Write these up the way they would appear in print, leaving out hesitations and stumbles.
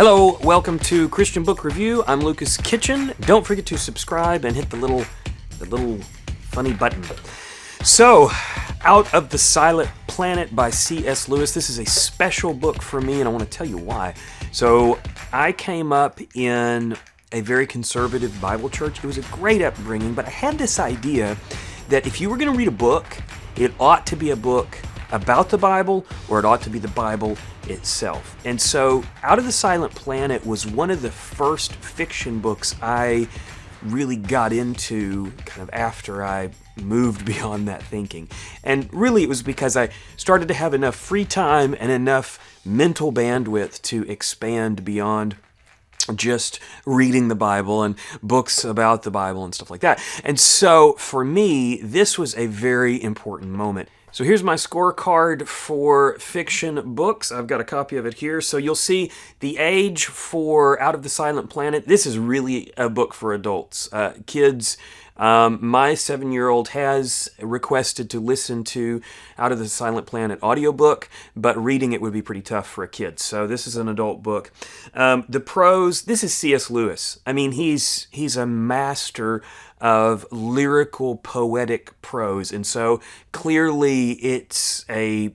Hello, welcome to Christian Book Review. I'm Lucas Kitchen. Don't forget to subscribe and hit the little funny button. So, Out of the Silent Planet by C.S. Lewis. This is a special book for me, and I want to tell you why. So, I came up in a very conservative Bible church. It was a great upbringing, but I had this idea that if you were going to read a book, it ought to be a book about the Bible, or it ought to be the Bible itself. And so Out of the Silent Planet was one of the first fiction books I really got into kind of after I moved beyond that thinking. And really it was because I started to have enough free time and enough mental bandwidth to expand beyond just reading the Bible and books about the Bible and stuff like that. And so for me, this was a very important moment. So here's my scorecard for fiction books. I've got a copy of it here. So you'll see the age for Out of the Silent Planet. This is really a book for adults. Kids, my 7-year-old has requested to listen to Out of the Silent Planet audiobook, but reading it would be pretty tough for a kid. So this is an adult book. The prose, this is C.S. Lewis. I mean, he's a master of lyrical, poetic prose, and so clearly it's a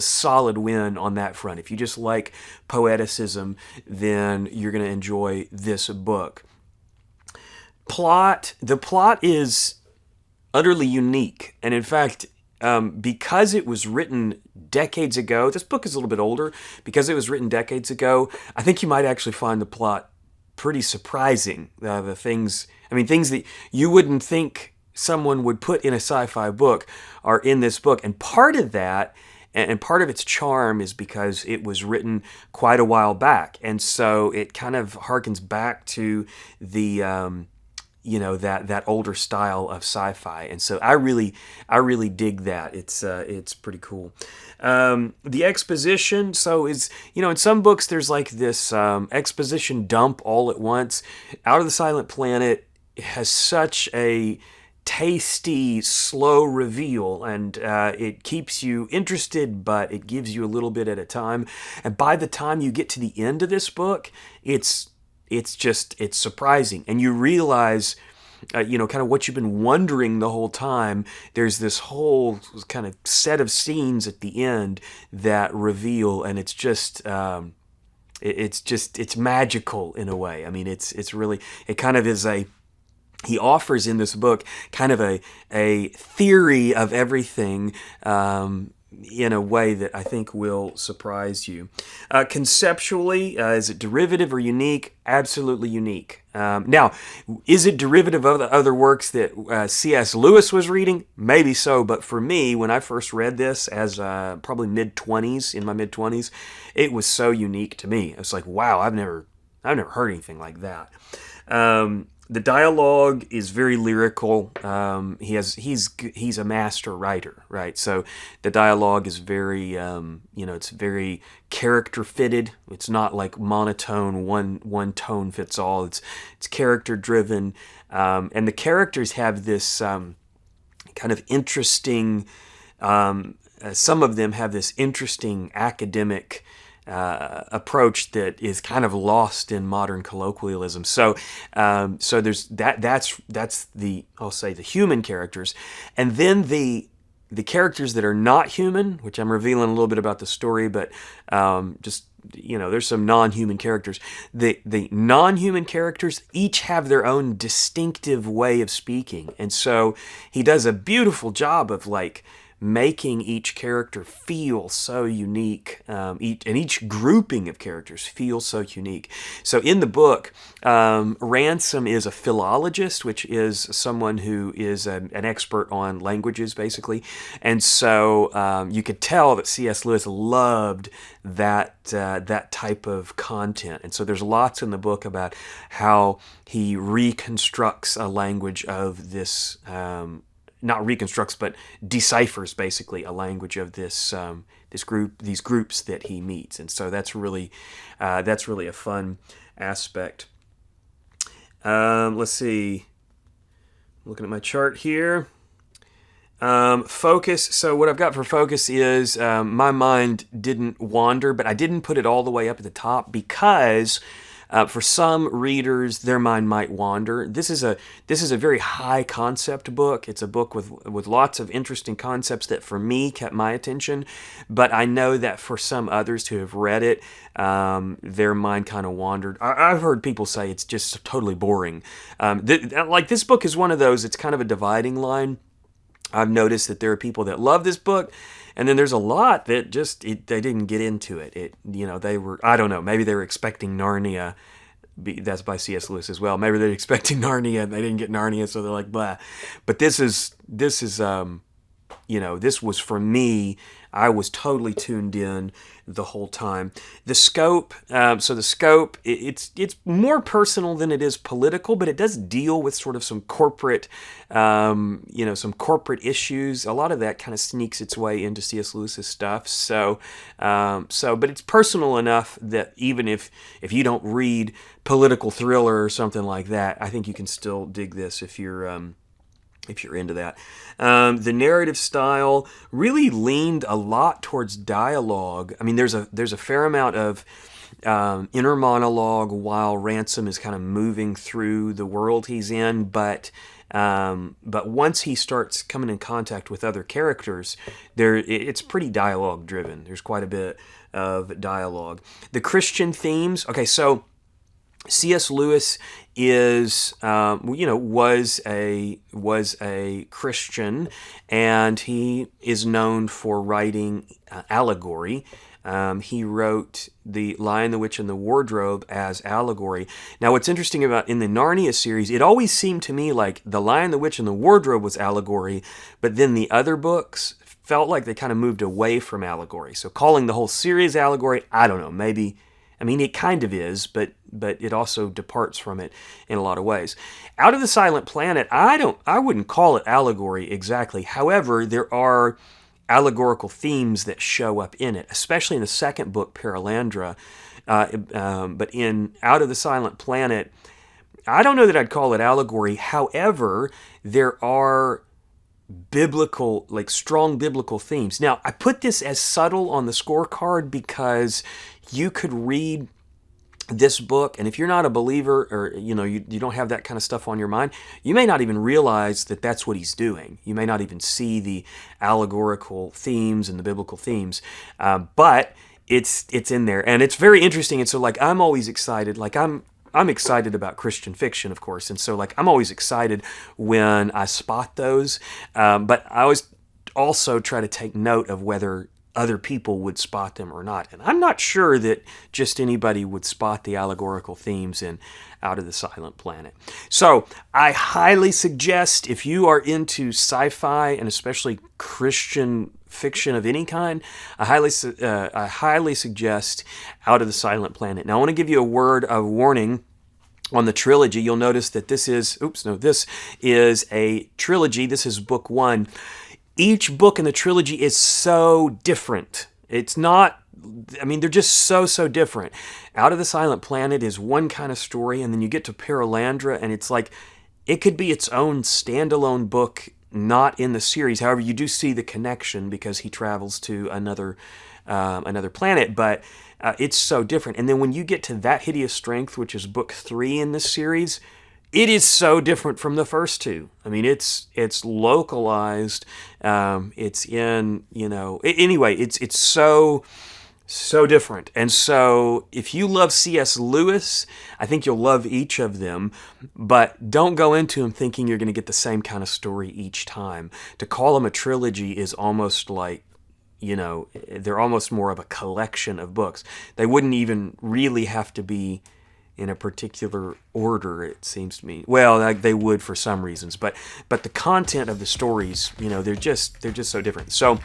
solid win on that front. If you just like poeticism, then you're going to enjoy this book. The plot is utterly unique, and in fact, because it was written decades ago, this book is a little bit older, because it was written decades ago, I think you might actually find the plot pretty surprising. Things that you wouldn't think someone would put in a sci-fi book are in this book. And part of that, and part of its charm, is because it was written quite a while back. And so it kind of harkens back to the, that older style of sci-fi. And so I really dig that. It's pretty cool. The exposition, so is, in some books there's like this exposition dump all at once. Out of the Silent Planet has such a tasty, slow reveal, and it keeps you interested, but it gives you a little bit at a time. And by the time you get to the end of this book, it's surprising, and you realize kind of what you've been wondering the whole time. There's this whole kind of set of scenes at the end that reveal, and it's just it's magical in a way. I mean, it's really, it kind of is he offers in this book kind of a theory of everything, in a way that I think will surprise you. Conceptually, is it derivative or unique? Absolutely unique. Now, is it derivative of the other works that C.S. Lewis was reading? Maybe so, but for me, when I first read this as probably in my mid-20s, it was so unique to me. It's like, wow, I've never heard anything like that. The dialogue is very lyrical. He's a master writer, right? So the dialogue is very, it's very character fitted. It's not like monotone, one tone fits all. It's character driven, and the characters have this kind of interesting. Some of them have this interesting academic approach that is kind of lost in modern colloquialism. So there's that. That's the, I'll say, the human characters, and then the characters that are not human, which I'm revealing a little bit about the story, but there's some non-human characters. The non-human characters each have their own distinctive way of speaking, and so he does a beautiful job of making each character feel so unique, each grouping of characters feel so unique. So in the book, Ransom is a philologist, which is someone who is an expert on languages, basically. And so you could tell that C.S. Lewis loved that type of content. And so there's lots in the book about how he reconstructs a language of this not reconstructs, but deciphers basically a language of these groups that he meets, and so that's really a fun aspect. Let's see. Looking at my chart here. Focus. So what I've got for focus is my mind didn't wander, but I didn't put it all the way up at the top because for some readers their mind might wander. This is a very high concept book. It's a book with lots of interesting concepts that for me kept my attention, but I know that for some others who have read it, their mind kind of wandered. I've heard people say it's just totally boring. Like this book is one of those. It's kind of a dividing line. I've noticed that there are people that love this book, and then there's a lot that just they didn't get into it. They were, I don't know, maybe they were expecting Narnia. That's by C.S. Lewis as well. Maybe they're expecting Narnia and they didn't get Narnia, so they're like blah. But this is this was for me. I was totally tuned in the whole time. The scope, it's more personal than it is political, but it does deal with sort of some corporate, some corporate issues. A lot of that kind of sneaks its way into C.S. Lewis's stuff. But it's personal enough that even if you don't read political thriller or something like that, I think you can still dig this if you're into that. The narrative style really leaned a lot towards dialogue. I mean, there's a fair amount of inner monologue while Ransom is kind of moving through the world he's in, but once he starts coming in contact with other characters, it's pretty dialogue driven. There's quite a bit of dialogue. The Christian themes. Okay, so C.S. Lewis was a Christian, and he is known for writing allegory. He wrote The Lion, the Witch, and the Wardrobe as allegory. Now, what's interesting about in the Narnia series, it always seemed to me like The Lion, the Witch, and the Wardrobe was allegory, but then the other books felt like they kind of moved away from allegory. So calling the whole series allegory, I don't know, maybe. I mean, it kind of is, but it also departs from it in a lot of ways. Out of the Silent Planet, I wouldn't call it allegory exactly. However, there are allegorical themes that show up in it, especially in the second book, Perelandra. But in Out of the Silent Planet, I don't know that I'd call it allegory. However, there are strong biblical themes. Now, I put this as subtle on the scorecard because you could read this book, and if you're not a believer or you don't have that kind of stuff on your mind, you may not even realize that that's what he's doing. You may not even see the allegorical themes and the biblical themes, but it's in there, and it's very interesting. And so, I'm always excited. I'm excited about Christian fiction, of course, and so I'm always excited when I spot those. But I always also try to take note of whether other people would spot them or not. And I'm not sure that just anybody would spot the allegorical themes in Out of the Silent Planet. So I highly suggest, if you are into sci-fi and especially Christian fiction of any kind, I highly suggest Out of the Silent Planet. Now I want to give you a word of warning on the trilogy. You'll notice that this is a trilogy. This is book one. Each book in the trilogy is so different. It's not, they're just so different. Out of the Silent Planet is one kind of story, and then you get to Perelandra, and it's like, it could be its own standalone book, not in the series. However, you do see the connection because he travels to another planet, but it's so different. And then when you get to That Hideous Strength, which is book 3 in this series, it is so different from the first two. I mean, it's localized. It's in, anyway, it's so different. And so if you love C.S. Lewis, I think you'll love each of them, but don't go into them thinking you're going to get the same kind of story each time. To call them a trilogy is almost like, they're almost more of a collection of books. They wouldn't even really have to be in a particular order, it seems to me. Well, they would for some reasons, but the content of the stories, they're just so different. So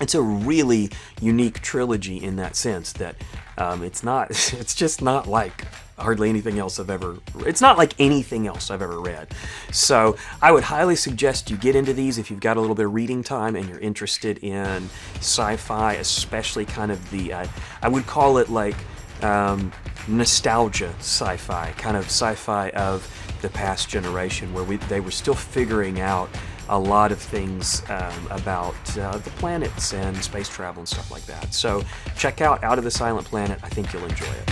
it's a really unique trilogy in that sense that it's just not like hardly anything else it's not like anything else I've ever read. So I would highly suggest you get into these if you've got a little bit of reading time and you're interested in sci-fi, especially kind of I would call it nostalgia sci-fi, kind of sci-fi of the past generation, where they were still figuring out a lot of things about the planets and space travel and stuff like that. So check out Out of the Silent Planet. I think you'll enjoy it.